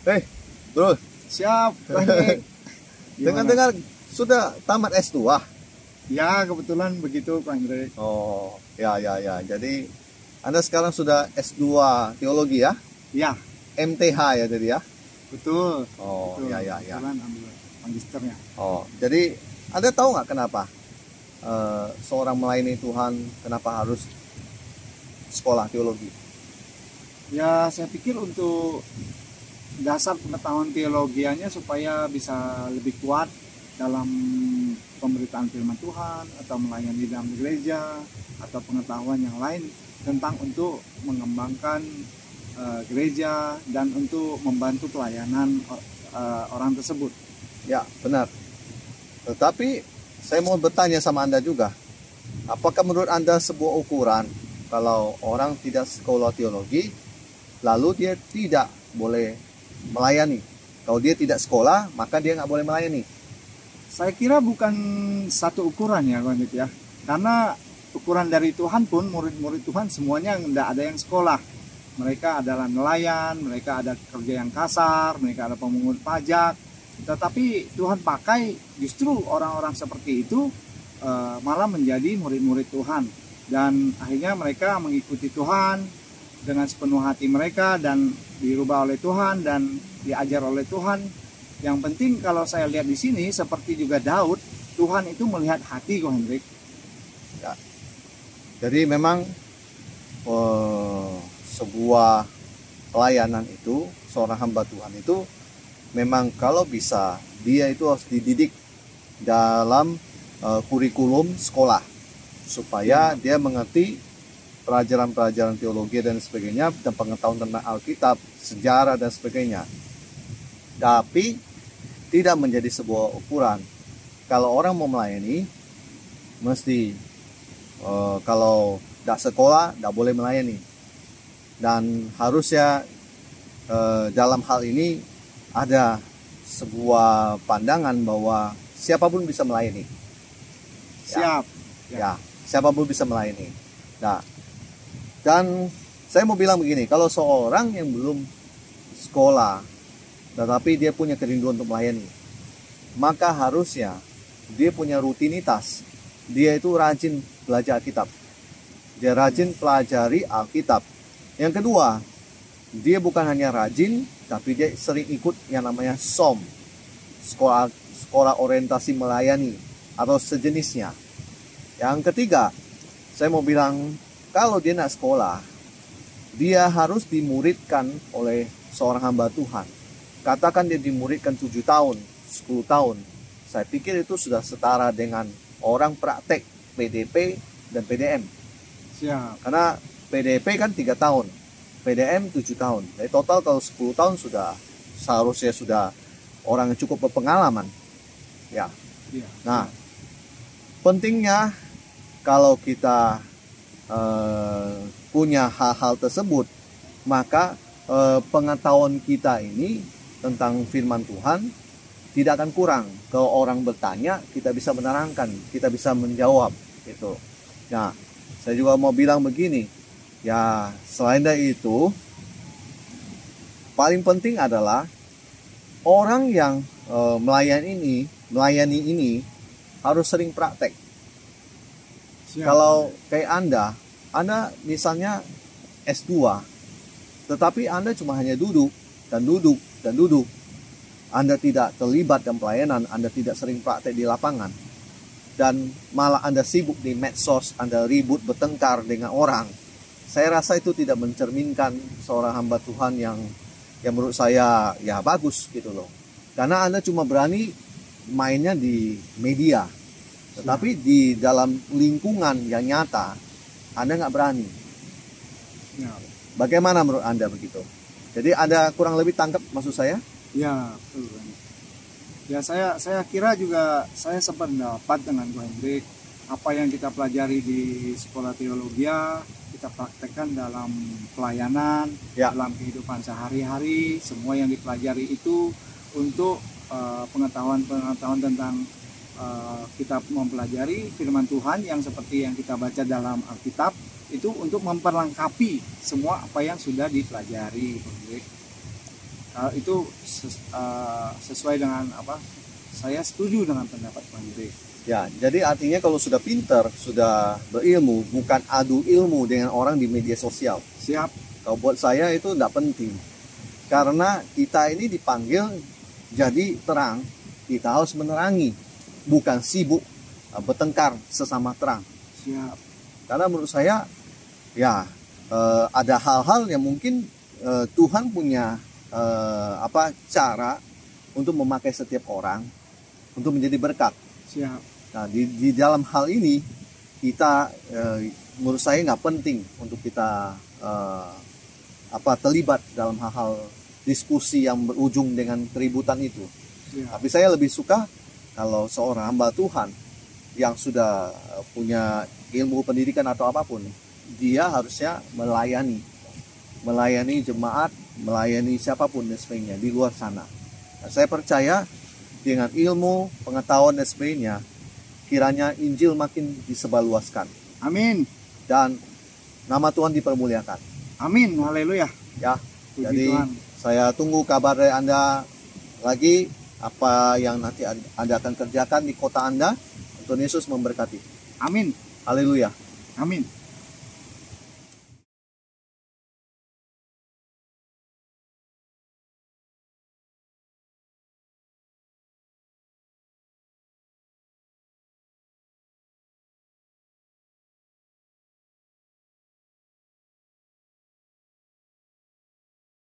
Eh, bro, Siap, Bang. dengar-dengar sudah tamat S2. Ya, kebetulan begitu, Pak Hendrik. Oh, ya. Jadi Anda sekarang sudah S2 teologi ya? Ya, MTH ya jadi ya? betul. Oh, Betul. ya. Kebetulan ambil magisternya. Oh, jadi Anda tahu nggak kenapa seorang melayani Tuhan kenapa harus sekolah teologi? Ya, saya pikir untuk dasar pengetahuan teologianya supaya bisa lebih kuat dalam pemberitaan firman Tuhan atau melayani dalam gereja atau pengetahuan yang lain tentang untuk mengembangkan gereja dan untuk membantu pelayanan orang tersebut. Ya, benar. Tetapi saya mau bertanya sama Anda juga. Apakah menurut Anda sebuah ukuran kalau orang tidak sekolah teologi lalu dia tidak boleh melayani? Kalau dia tidak sekolah, maka dia nggak boleh melayani. Saya kira bukan satu ukuran ya, Bang Hendrik ya. Karena ukuran dari Tuhan pun, murid-murid Tuhan semuanya tidak ada yang sekolah. Mereka adalah nelayan, mereka ada kerja yang kasar, mereka ada pemungut pajak. Tetapi Tuhan pakai justru orang-orang seperti itu malah menjadi murid-murid Tuhan. Dan akhirnya mereka mengikuti Tuhan dengan sepenuh hati mereka dan dirubah oleh Tuhan dan diajar oleh Tuhan. Yang penting kalau saya lihat di sini seperti juga Daud, Tuhan itu melihat hati, Ko Hendrik. Ya. Jadi memang sebuah pelayanan itu, seorang hamba Tuhan itu memang kalau bisa dia itu harus dididik dalam kurikulum sekolah supaya dia mengerti pelajaran-pelajaran teologi dan sebagainya dan pengetahuan tentang Alkitab, sejarah dan sebagainya. Tapi tidak menjadi sebuah ukuran. Kalau orang mau melayani, mesti kalau tidak sekolah, tidak boleh melayani. Dan harusnya dalam hal ini ada sebuah pandangan bahwa siapapun bisa melayani. Siap. Ya, siapapun bisa melayani. Nah, dan saya mau bilang begini, kalau seorang yang belum sekolah, tetapi dia punya kerinduan untuk melayani, maka harusnya dia punya rutinitas. Dia itu rajin belajar Alkitab. Dia rajin pelajari Alkitab. Yang kedua, dia bukan hanya rajin, tapi dia sering ikut yang namanya SOM, sekolah orientasi melayani atau sejenisnya. Yang ketiga, saya mau bilang kalau dia nak sekolah, dia harus dimuridkan oleh seorang hamba Tuhan. Katakan dia dimuridkan 7 tahun, 10 tahun. Saya pikir itu sudah setara dengan orang praktek PDP dan PDM. Siap. Karena PDP kan 3 tahun, PDM 7 tahun. Jadi total kalau 10 tahun sudah seharusnya sudah orang yang cukup berpengalaman. Ya. Iya. Nah, pentingnya kalau kita punya hal-hal tersebut, maka pengetahuan kita ini tentang firman Tuhan tidak akan kurang. Kalau orang bertanya, kita bisa menerangkan, kita bisa menjawab gitu. Nah, saya juga mau bilang begini, ya selain dari itu, paling penting adalah orang yang melayani ini harus sering praktek. Siap. Kalau kayak Anda misalnya S2, tetapi Anda cuma hanya duduk. Anda tidak terlibat dalam pelayanan, Anda tidak sering praktek di lapangan, dan malah Anda sibuk di medsos, Anda ribut bertengkar dengan orang. Saya rasa itu tidak mencerminkan seorang hamba Tuhan yang menurut saya ya bagus gitu loh. Karena Anda cuma berani mainnya di media, tetapi di dalam lingkungan yang nyata Anda nggak berani. Ya. Bagaimana menurut Anda begitu? Jadi ada kurang lebih tangkap maksud saya? Ya, betul. Ya, saya kira juga saya sempat mendapat dengan Ko Hendrik apa yang kita pelajari di sekolah teologi kita praktekkan dalam pelayanan, dalam kehidupan sehari-hari. Semua yang dipelajari itu untuk pengetahuan tentang kita mempelajari firman Tuhan yang seperti yang kita baca dalam Alkitab itu untuk memperlengkapi semua apa yang sudah dipelajari. Itu sesuai dengan apa? Saya setuju dengan pendapat Bang Yuri. Ya, jadi artinya kalau sudah pinter, sudah berilmu, bukan adu ilmu dengan orang di media sosial. Siap. Kalau buat saya itu tidak penting. Karena kita ini dipanggil jadi terang, kita harus menerangi, bukan sibuk bertengkar sesama terang. Siap. Karena menurut saya, ya ada hal-hal yang mungkin Tuhan punya cara untuk memakai setiap orang untuk menjadi berkat. Siap. Nah, di dalam hal ini kita menurut saya nggak penting untuk kita terlibat dalam hal-hal diskusi yang berujung dengan keributan itu. Siap. Tapi saya lebih suka kalau seorang hamba Tuhan yang sudah punya ilmu pendidikan atau apapun, dia harusnya melayani jemaat, melayani siapapun dan sebagainya di luar sana. Nah, saya percaya dengan ilmu, pengetahuan dan sebagainya, kiranya Injil makin disebarluaskan. Amin. Dan nama Tuhan dipermuliakan. Amin. Haleluya. Ya, Puji jadi Tuhan. saya tunggu kabar dari Anda lagi, apa yang nanti Anda akan kerjakan di kota Anda. Tuhan Yesus memberkati. Amin. Haleluya. Amin.